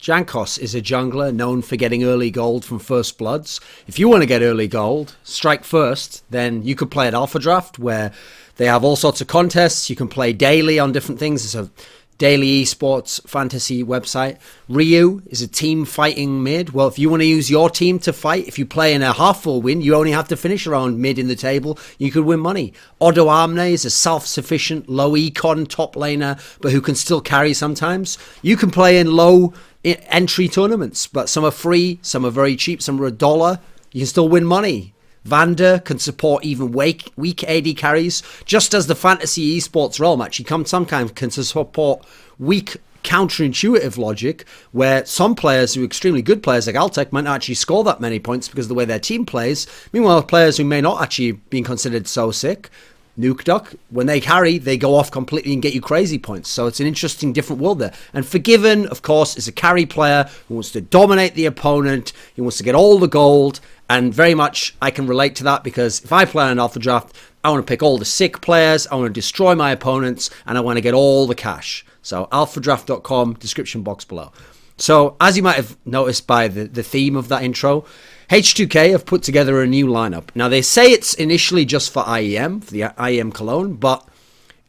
Jankos is a jungler known for getting early gold from first bloods. If you want to get early gold, strike first, then you could play at AlphaDraft, where they have all sorts of contests. You can play daily on different things. It's a daily esports fantasy website. Ryu is a team fighting mid. Well, if you want to use your team to fight, if you play in a half full win, you only have to finish around mid in the table. You could win money. Odoamne is a self-sufficient low econ top laner, but who can still carry sometimes. You can play in low entry tournaments, but some are free, some are very cheap, some are $1. You can still win money. Vander can support even weak AD carries, just as the fantasy esports realm actually sometimes can support weak counterintuitive logic, where some players who are extremely good players like Altec might not actually score that many points because of the way their team plays. Meanwhile, players who may not actually be considered so sick, Nuke Duck, when they carry, they go off completely and get you crazy points. So it's an interesting, different world there. And Forgiven, of course, is a carry player who wants to dominate the opponent. He wants to get all the gold. And very much I can relate to that, because if I play on AlphaDraft, I want to pick all the sick players, I want to destroy my opponents, and I want to get all the cash. So alphadraft.com, description box below. So as you might have noticed by the theme of that intro, H2k have put together a new lineup. Now they say it's initially just for IEM, for the IEM Cologne, but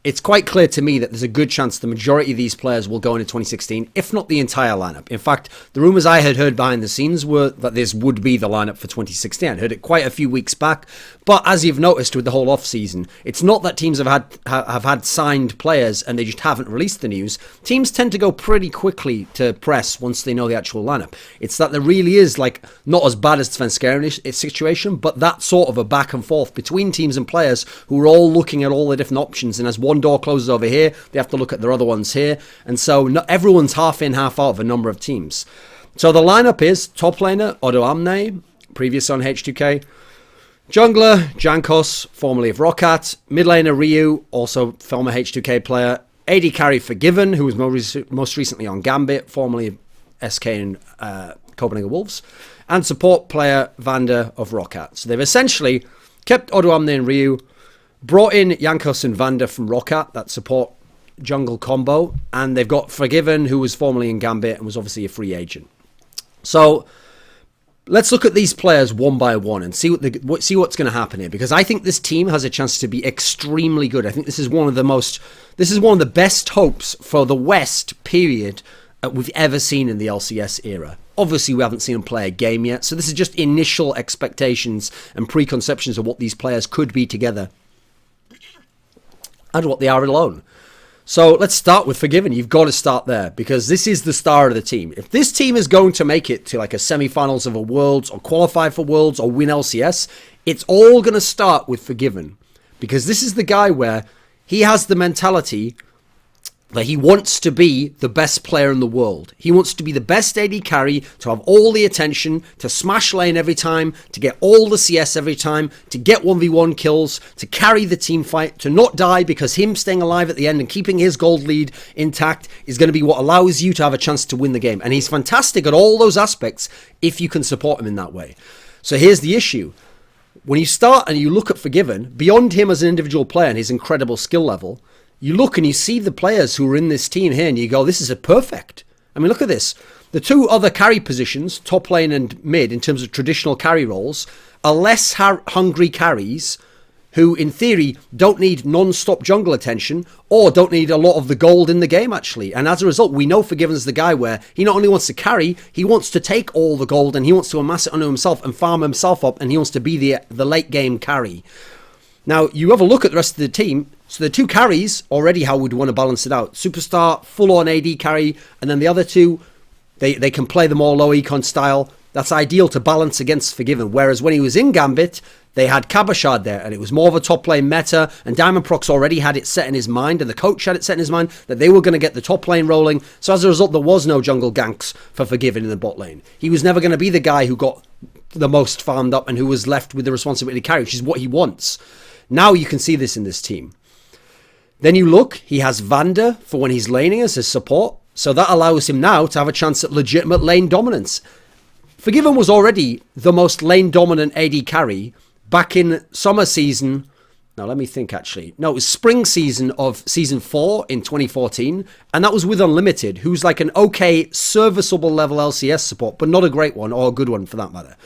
it's quite clear to me that there's a good chance the majority of these players will go into 2016, if not the entire lineup. In fact, the rumors I had heard behind the scenes were that this would be the lineup for 2016. I heard it quite a few weeks back, but as you've noticed with the whole off-season, it's not that teams have had signed players and they just haven't released the news. Teams tend to go pretty quickly to press once they know the actual lineup. It's that there really is, like, not as bad as Svenskeri's situation, but that sort of a back and forth between teams and players who are all looking at all the different options, and as one door closes over here, they have to look at their other ones here, and so not everyone's half in, half out of a number of teams. So the lineup is top laner Odoamne, previous on H2k, jungler Jankos, formerly of Roccat, mid laner Ryu, also former H2k player, AD carry Forgiven, who was most recently on Gambit, formerly SK and Copenhagen Wolves, and support player Vander of Roccat. So they've essentially kept Odoamne and Ryu, brought in Jankos and Vander from Roccat, that support jungle combo, and they've got Forgiven, who was formerly in Gambit and was obviously a free agent. So let's look at these players one by one and see what's going to happen here, because I think this team has a chance to be extremely good. I think this is one of the best hopes for the West period we've ever seen in the LCS era. Obviously, we haven't seen them play a game yet, so this is just initial expectations and preconceptions of what these players could be together and what they are alone. So let's start with Forgiven. You've got to start there, because this is the star of the team. If this team is going to make it to like a semi-finals of a Worlds or qualify for Worlds or win LCS, it's all going to start with Forgiven, because this is the guy where he has the mentality that he wants to be the best player in the world. He wants to be the best AD carry, to have all the attention, to smash lane every time, to get all the CS every time, to get 1v1 kills, to carry the team fight, to not die, because him staying alive at the end and keeping his gold lead intact is going to be what allows you to have a chance to win the game. And he's fantastic at all those aspects if you can support him in that way. So here's the issue. When you start and you look at Forgiven, beyond him as an individual player and his incredible skill level, you look and you see the players who are in this team here and you go, this is a perfect. I mean, look at this. The two other carry positions, top lane and mid, in terms of traditional carry roles, are less hungry carries who, in theory, don't need non-stop jungle attention or don't need a lot of the gold in the game, actually. And as a result, we know Forgiven's the guy where he not only wants to carry, he wants to take all the gold and he wants to amass it onto himself and farm himself up, and he wants to be the late game carry. Now, you have a look at the rest of the team. So the two carries, already how we'd want to balance it out. Superstar, full-on AD carry, and then the other two, they can play the more low econ style. That's ideal to balance against Forgiven. Whereas when he was in Gambit, they had Kabashad there, and it was more of a top lane meta, and Diamond Prox already had it set in his mind, and the coach had it set in his mind, that they were going to get the top lane rolling. So as a result, there was no jungle ganks for Forgiven in the bot lane. He was never going to be the guy who got the most farmed up and who was left with the responsibility to carry, which is what he wants. Now you can see this in this team. Then you look, he has Vander for when he's laning as his support. So that allows him now to have a chance at legitimate lane dominance. Forgiven was already the most lane dominant AD carry back in summer season Now, let me think, actually. No, it was spring season of Season 4 in 2014, and that was with Unlimited, who's like an okay, serviceable level LCS support, but not a great one, or a good one for that matter.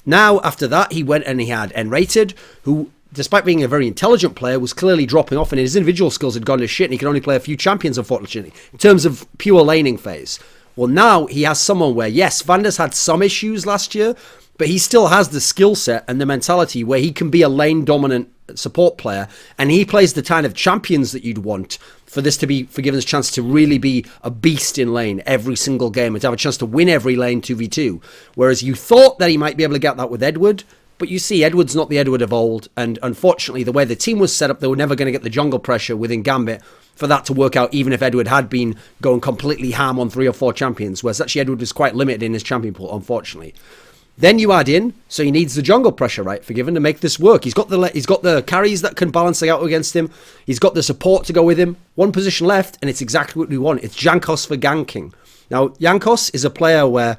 Now, after that, he went and he had N-Rated, who, despite being a very intelligent player, was clearly dropping off, and his individual skills had gone to shit, and he could only play a few champions, unfortunately, in terms of pure laning phase. Well, now he has someone where, yes, Vander's had some issues last year, but he still has the skill set and the mentality where he can be a lane-dominant support player, and he plays the kind of champions that you'd want for this to be Forgiven's chance to really be a beast in lane every single game and to have a chance to win every lane 2v2. Whereas you thought that he might be able to get that with Edward, but you see, Edward's not the Edward of old, and unfortunately, the way the team was set up, they were never going to get the jungle pressure within Gambit for that to work out, even if Edward had been going completely ham on 3 or 4 champions, whereas actually Edward was quite limited in his champion pool, unfortunately. Then you add in, so he needs the jungle pressure, right, Forgiven, to make this work. He's got the carries that can balance out against him. He's got the support to go with him. One position left, and it's exactly what we want. It's Jankos for ganking. Now, Jankos is a player where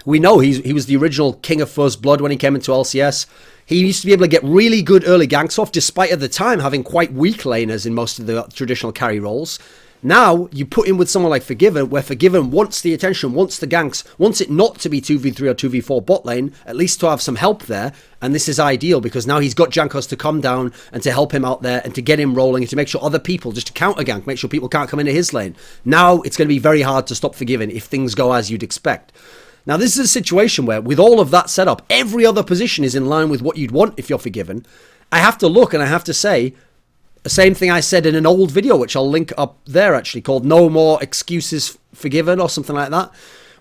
we know he was the original king of first blood when he came into LCS. He used to be able to get really good early ganks off, despite at the time having quite weak laners in most of the traditional carry roles. Now, you put him with someone like Forgiven, where Forgiven wants the attention, wants the ganks, wants it not to be 2v3 or 2v4 bot lane, at least to have some help there. And this is ideal because now he's got Jankos to come down and to help him out there and to get him rolling and to make sure other people, just to counter gank, make sure people can't come into his lane. Now, it's going to be very hard to stop Forgiven if things go as you'd expect. Now, this is a situation where, with all of that set up, every other position is in line with what you'd want if you're Forgiven. I have to look and I have to say, the same thing I said in an old video, which I'll link up there actually, called No More Excuses Forgiven or something like that,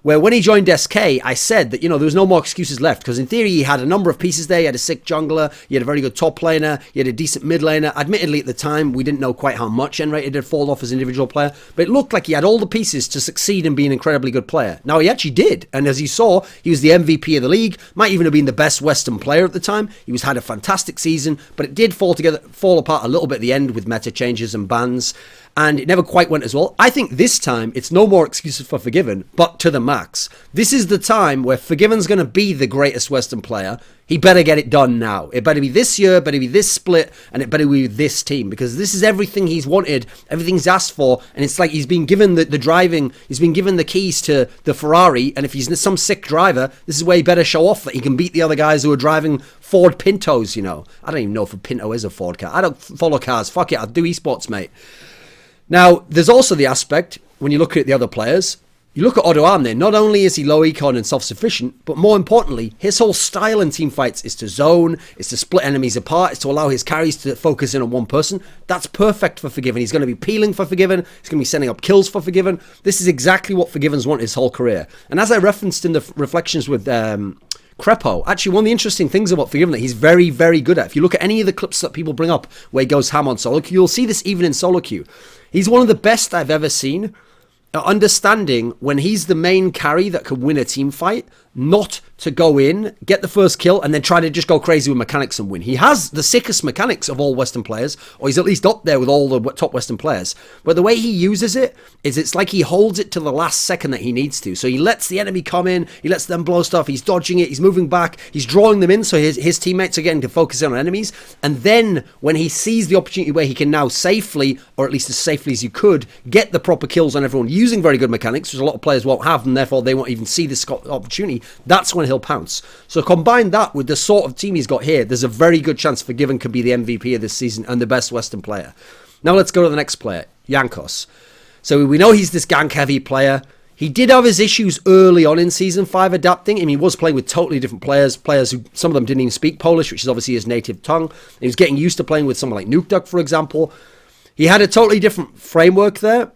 where when he joined SK, I said that, there was no more excuses left, because in theory he had a number of pieces there. He had a sick jungler, he had a very good top laner, he had a decent mid laner. Admittedly, at the time, we didn't know quite how much N-Rated had fallen off as an individual player, but it looked like he had all the pieces to succeed and be an incredibly good player. Now, he actually did, and as you saw, he was the MVP of the league, might even have been the best Western player at the time. He had a fantastic season, but it did fall apart a little bit at the end with meta changes and bans, and it never quite went as well. I think this time, it's no more excuses for Forgiven, but to the max. This is the time where Forgiven's going to be the greatest Western player. He better get it done now. It better be this year, better be this split, and it better be with this team, because this is everything he's wanted, everything he's asked for, and it's like he's been given the driving, he's been given the keys to the Ferrari, and if he's some sick driver, this is where he better show off that he can beat the other guys who are driving Ford Pintos, I don't even know if a Pinto is a Ford car. I don't follow cars. Fuck it, I'll do esports, mate. Now, there's also the aspect, when you look at the other players, you look at Odoamne, not only is he low econ and self-sufficient, but more importantly, his whole style in team fights is to zone, is to split enemies apart, is to allow his carries to focus in on one person. That's perfect for Forgiven. He's going to be peeling for Forgiven, he's going to be sending up kills for Forgiven. This is exactly what Forgiven's want his whole career. And as I referenced in the reflections with Crepo, actually one of the interesting things about Forgiven that he's very, very good at, if you look at any of the clips that people bring up where he goes ham on solo queue, you'll see this even in solo queue. He's one of the best I've ever seen at understanding when he's the main carry that can win a team fight, not to go in, get the first kill, and then try to just go crazy with mechanics and win. He has the sickest mechanics of all Western players, or he's at least up there with all the top Western players. But the way he uses it is it's like he holds it to the last second that he needs to. So he lets the enemy come in, he lets them blow stuff, he's dodging it, he's moving back, he's drawing them in so his teammates are getting to focus in on enemies. And then when he sees the opportunity where he can now safely, or at least as safely as you could, get the proper kills on everyone using very good mechanics, which a lot of players won't have, and therefore they won't even see this opportunity, that's when he'll pounce. So combine that with the sort of team he's got here, there's a very good chance Forgiven could be the MVP of this season and the best Western player. Now let's go to the next player, Jankos. So we know he's this gank-heavy player. He did have his issues early on in Season 5 adapting. I mean, he was playing with totally different players who, some of them didn't even speak Polish, which is obviously his native tongue. He was getting used to playing with someone like Nukeduck, for example. He had a totally different framework there.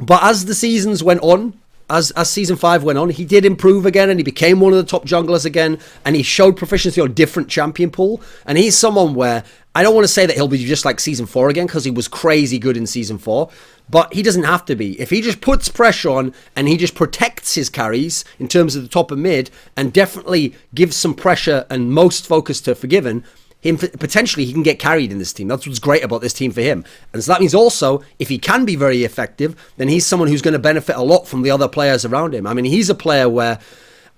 But as the seasons went on, as Season 5 went on, he did improve again, and he became one of the top junglers again, and he showed proficiency on different champion pool. And he's someone where, I don't want to say that he'll be just like Season 4 again, because he was crazy good in Season 4, but he doesn't have to be. If he just puts pressure on, and he just protects his carries in terms of the top and mid, and definitely gives some pressure and most focus to Forgiven, potentially he can get carried in this team. That's what's great about this team for him. And so that means also, if he can be very effective, then he's someone who's going to benefit a lot from the other players around him. I mean, he's a player where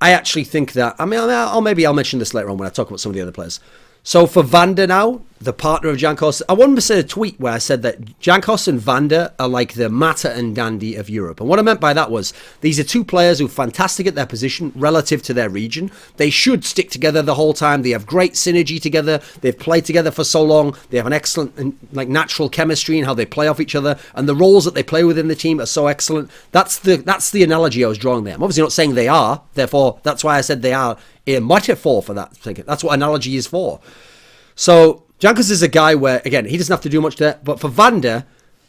I actually think that, I'll mention this later on when I talk about some of the other players. So for Vander now, the partner of Jankos. I wanted to say a tweet where I said that Jankos and Vander are like the Mata and Dandy of Europe. And what I meant by that was these are two players who are fantastic at their position relative to their region. They should stick together the whole time. They have great synergy together. They've played together for so long. They have an excellent and like natural chemistry in how they play off each other. And the roles that they play within the team are so excellent. That's the analogy I was drawing there. I'm obviously not saying they are. Therefore, that's why I said they are a metaphor for that. That's what analogy is for. So Jankos is a guy where, again, he doesn't have to do much there. But for Vander,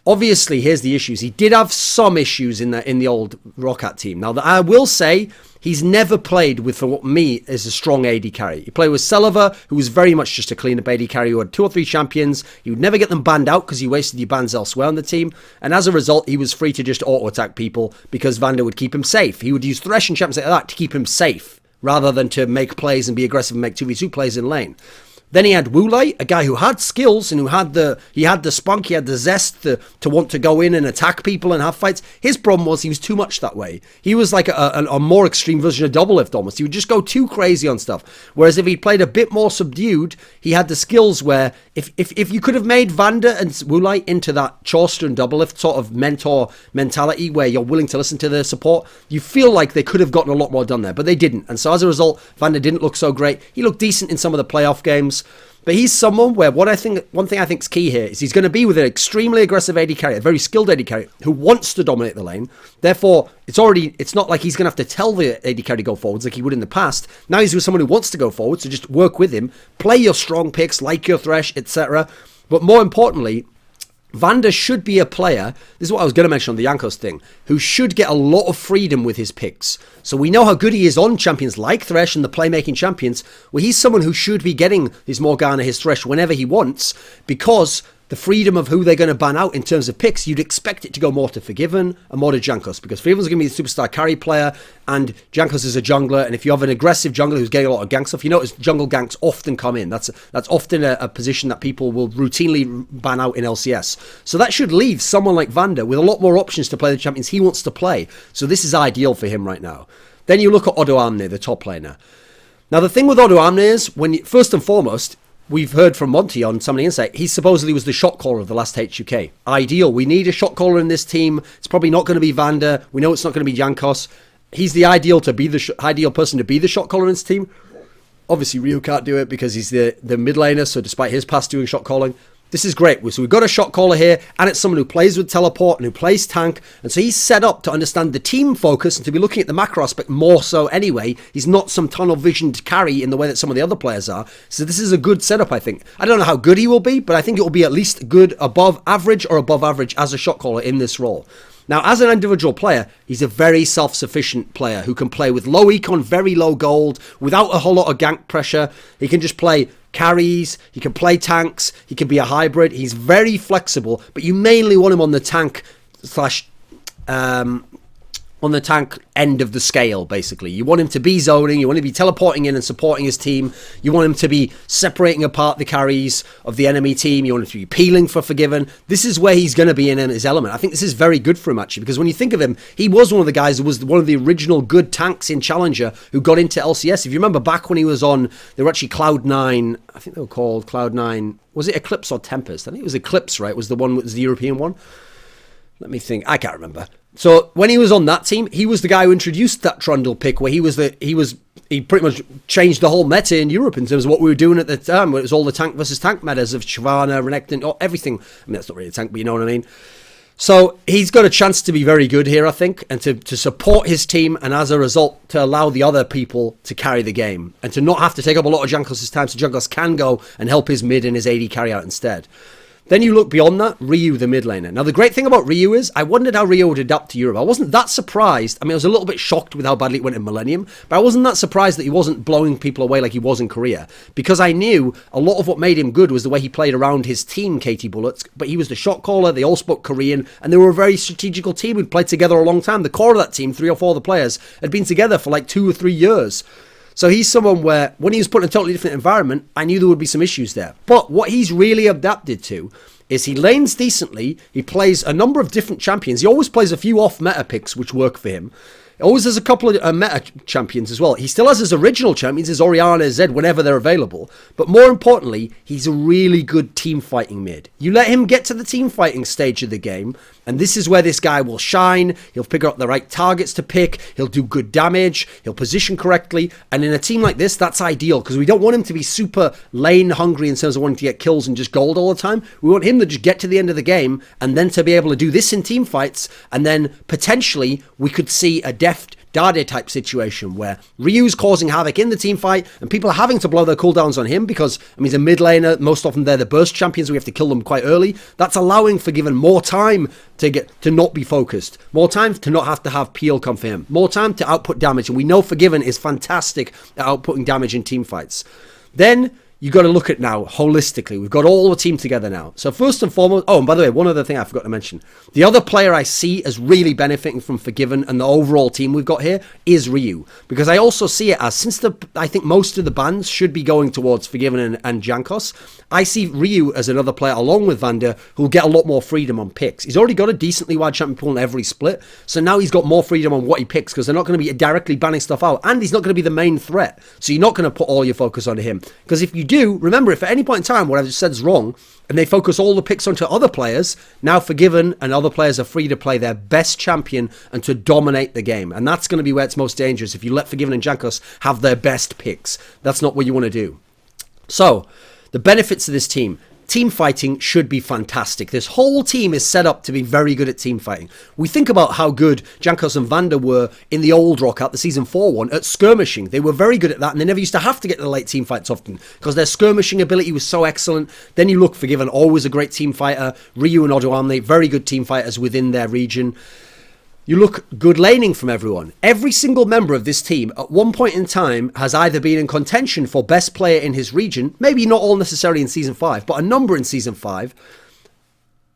obviously, here's the issues. He did have some issues in the old Roccat team. Now, I will say he's never played with, for what me, is a strong AD carry. He played with Selva, who was very much just a clean-up AD carry, who had 2 or 3 champions. He would never get them banned out because he wasted your bans elsewhere on the team. And as a result, he was free to just auto-attack people because Vander would keep him safe. He would use Thresh and champions like that to keep him safe, rather than to make plays and be aggressive and make 2v2 plays in lane. Then he had Wulai, a guy who had skills and who had the spunk, he had the zest to want to go in and attack people and have fights. His problem was he was too much that way. He was like a more extreme version of Doublelift almost. He would just go too crazy on stuff. Whereas if he played a bit more subdued, he had the skills where if you could have made Vander and Wulai into that Chauster and Doublelift sort of mentor mentality where you're willing to listen to their support, you feel like they could have gotten a lot more done there, but they didn't. And so as a result, Vander didn't look so great. He looked decent in some of the playoff games. But he's someone where one thing I think is key here is he's going to be with an extremely aggressive AD carry, a very skilled AD carry who wants to dominate the lane. Therefore, it's not like he's going to have to tell the AD carry to go forwards like he would in the past. Now he's with someone who wants to go forward, so just work with him, play your strong picks like your Thresh, etc. But more importantly, Vander should be a player, this is what I was going to mention on the Jankos thing, who should get a lot of freedom with his picks. So we know how good he is on champions like Thresh and the playmaking champions, where he's someone who should be getting his Morgana, his Thresh whenever he wants, because the freedom of who they're going to ban out in terms of picks, you'd expect it to go more to Forgiven and more to Jankos, because Forgiven's going to be the superstar carry player, and Jankos is a jungler, and if you have an aggressive jungler who's getting a lot of gank stuff, you notice jungle ganks often come in. That's often a position that people will routinely ban out in LCS. So that should leave someone like Vander with a lot more options to play the champions he wants to play. So this is ideal for him right now. Then you look at Odoamne, the top laner. Now the thing with Odoamne is, first and foremost, we've heard from Monty on some of the insight, he supposedly was the shot caller of the last H2k. Ideal. We need a shot caller in this team. It's probably not going to be Vander. We know it's not going to be Jankos. He's the ideal person to be the shot caller in this team. Obviously, Ryu can't do it because he's the mid laner, so despite his past doing shot calling, this is great. So we've got a shot caller here, and it's someone who plays with teleport and who plays tank, and so he's set up to understand the team focus and to be looking at the macro aspect more so anyway. He's not some tunnel visioned carry in the way that some of the other players are. So this is a good setup, I think. I don't know how good he will be, but I think it will be at least good above average or above average as a shot caller in this role. Now, as an individual player, he's a very self-sufficient player who can play with low econ, very low gold, without a whole lot of gank pressure. He can just play carries, he can play tanks, he can be a hybrid. He's very flexible, but you mainly want him on the tank on the tank end of the scale, basically. You want him to be zoning, you want him to be teleporting in and supporting his team, you want him to be separating apart the carries of the enemy team, you want him to be peeling for Forgiven. This is where he's going to be in his element. I think this is very good for him, actually, because when you think of him, he was one of the guys who was one of the original good tanks in Challenger who got into LCS. If you remember back when he was on, they were actually Cloud9, I think they were called Cloud9, was it Eclipse or Tempest? I think it was Eclipse, right? Was the European one? Let me think. I can't remember. So when he was on that team, he was the guy who introduced that Trundle pick, where he pretty much changed the whole meta in Europe in terms of what we were doing at the time. Where it was all the tank versus tank metas of Shyvana, Renekton, everything. I mean, that's not really a tank, but you know what I mean. So he's got a chance to be very good here, I think, and to support his team, and as a result, to allow the other people to carry the game, and to not have to take up a lot of Jankos' time, so Jankos can go and help his mid and his AD carry out instead. Then you look beyond that, Ryu, the mid laner. Now, the great thing about Ryu is, I wondered how Ryu would adapt to Europe. I wasn't that surprised. I mean, I was a little bit shocked with how badly it went in Millennium, but I wasn't that surprised that he wasn't blowing people away like he was in Korea, because I knew a lot of what made him good was the way he played around his team, KT Bullets, but he was the shot caller, they all spoke Korean, and they were a very strategical team who'd played together a long time. The core of that team, 3 or 4 of the players, had been together for like 2 or 3 years. So he's someone where, when he was put in a totally different environment, I knew there would be some issues there. But what he's really adapted to is he lanes decently, he plays a number of different champions, he always plays a few off-meta picks which work for him. Always has a couple of meta champions as well. He still has his original champions, his Odoamne, Zed, whenever they're available. But more importantly, he's a really good team fighting mid. You let him get to the team fighting stage of the game, and this is where this guy will shine. He'll figure out the right targets to pick. He'll do good damage. He'll position correctly. And in a team like this, that's ideal because we don't want him to be super lane hungry in terms of wanting to get kills and just gold all the time. We want him to just get to the end of the game and then to be able to do this in team fights. And then potentially we could see a deft Dade type situation where Ryu's causing havoc in the team fight and people are having to blow their cooldowns on him because, I mean, he's a mid laner. Most often they're the burst champions. We have to kill them quite early. That's allowing Forgiven more time to not be focused. More time to not have to have peel come for him. More time to output damage. And we know Forgiven is fantastic at outputting damage in team fights. Then you got to look at now holistically. We've got all the team together now. So first and foremost, oh, and by the way, one other thing I forgot to mention. The other player I see as really benefiting from Forgiven and the overall team we've got here is Ryu. Because I also see it as, since I think most of the bans should be going towards Forgiven and Jankos, I see Ryu as another player along with Vander who'll get a lot more freedom on picks. He's already got a decently wide champion pool in every split. So now he's got more freedom on what he picks because they're not going to be directly banning stuff out. And he's not going to be the main threat. So you're not going to put all your focus on him. Because if you do, remember, if at any point in time what I've just said is wrong and they focus all the picks onto other players, now Forgiven and other players are free to play their best champion and to dominate the game. And that's going to be where it's most dangerous if you let Forgiven and Jankos have their best picks. That's not what you want to do. So, the benefits of this team. Team fighting should be fantastic. This whole team is set up to be very good at team fighting. We think about how good Jankos and Vander were in the old Rockout, the Season 4 one, at skirmishing. They were very good at that, and they never used to have to get to the late team fights often, because their skirmishing ability was so excellent. Then you look Forgiven, always a great team fighter. Ryu and Odoamne, very good team fighters within their region. You look good laning from everyone. Every single member of this team at one point in time has either been in contention for best player in his region, maybe not all necessarily in Season 5, but a number in Season 5,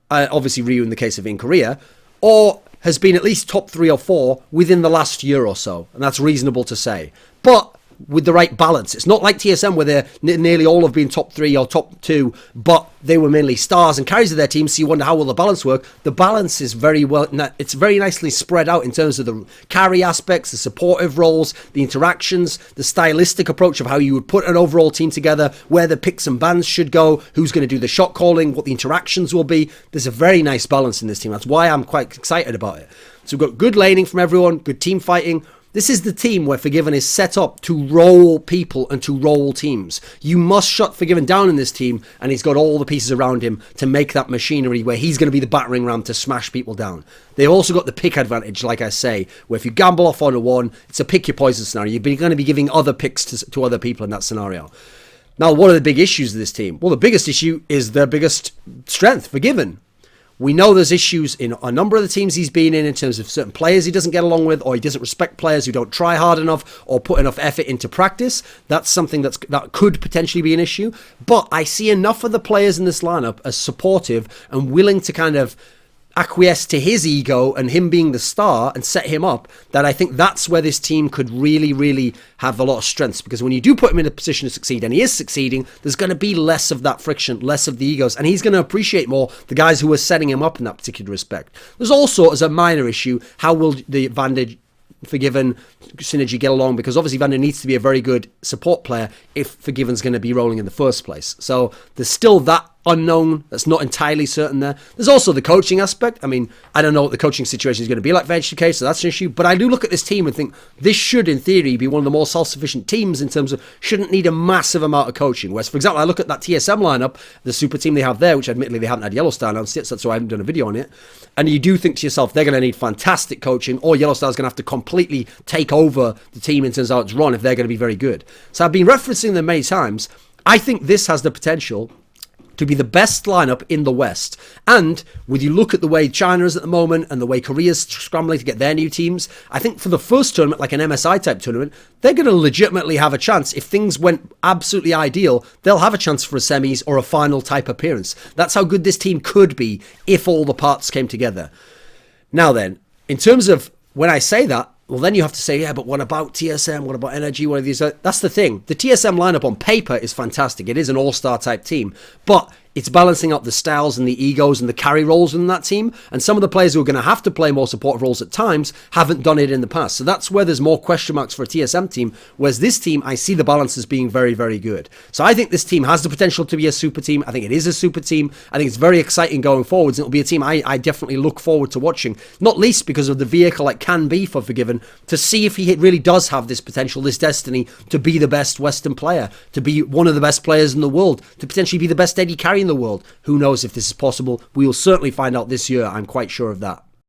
obviously Ryu in the case of in Korea, or has been at least top 3 or 4 within the last year or so, and that's reasonable to say. But with the right balance. It's not like TSM where they're nearly all have been top 3 or top 2, but they were mainly stars and carries of their team, so you wonder how will the balance work. The balance is very well, it's very nicely spread out in terms of the carry aspects, the supportive roles, the interactions, the stylistic approach of how you would put an overall team together, where the picks and bans should go, who's going to do the shot calling, what the interactions will be. There's a very nice balance in this team. That's why I'm quite excited about it. So we've got good laning from everyone, good team fighting. This is the team where Forgiven is set up to roll people and to roll teams. You must shut Forgiven down in this team, and he's got all the pieces around him to make that machinery where he's going to be the battering ram to smash people down. They've also got the pick advantage, like I say, where if you gamble off on a one, it's a pick your poison scenario. You're going to be giving other picks to other people in that scenario. Now, what are the big issues of this team? Well, the biggest issue is their biggest strength, Forgiven. We know there's issues in a number of the teams he's been in terms of certain players he doesn't get along with, or he doesn't respect players who don't try hard enough or put enough effort into practice. That's something that could potentially be an issue. But I see enough of the players in this lineup as supportive and willing to kind of acquiesce to his ego and him being the star and set him up, that I think that's where this team could really, really have a lot of strengths. Because when you do put him in a position to succeed, and he is succeeding, there's going to be less of that friction, less of the egos, and he's going to appreciate more the guys who are setting him up in that particular respect. There's also, as a minor issue, how will the Vander Forgiven synergy get along, because obviously Vander needs to be a very good support player if Forgiven's going to be rolling in the first place. So there's still that unknown that's not entirely certain there. There's also the coaching aspect. I mean, I don't know what the coaching situation is going to be like for H2k's, so that's an issue. But I do look at this team and think this should, in theory, be one of the more self-sufficient teams in terms of shouldn't need a massive amount of coaching. Whereas, for example, I look at that TSM lineup, the super team they have there, which admittedly they haven't had Yellowstar announced yet, so that's why I haven't done a video on it. And you do think to yourself, they're going to need fantastic coaching, or Yellowstar's going to have to completely take over the team in terms of how it's run if they're going to be very good. So I've been referencing them many times. I think this has the potential to be the best lineup in the West. And when you look at the way China is at the moment and the way Korea's scrambling to get their new teams, I think for the first tournament, like an MSI type tournament, they're going to legitimately have a chance. If things went absolutely ideal, they'll have a chance for a semis or a final type appearance. That's how good this team could be if all the parts came together. Now then, in terms of when I say that, well, then you have to say, yeah, but what about TSM? What about Energy? What are these? That's the thing. The TSM lineup on paper is fantastic. It is an all-star type team. But It's balancing up the styles and the egos and the carry roles in that team. And some of the players who are going to have to play more supportive roles at times haven't done it in the past. So that's where there's more question marks for a TSM team. Whereas this team, I see the balance as being very, very good. So I think this team has the potential to be a super team. I think it is a super team. I think it's very exciting going forwards. It'll be a team I definitely look forward to watching, not least because of the vehicle it can be for Forgiven, to see if he really does have this potential, this destiny to be the best Western player, to be one of the best players in the world, to potentially be the best AD carry in the world. Who knows if this is possible? We will certainly find out this year. I'm quite sure of that.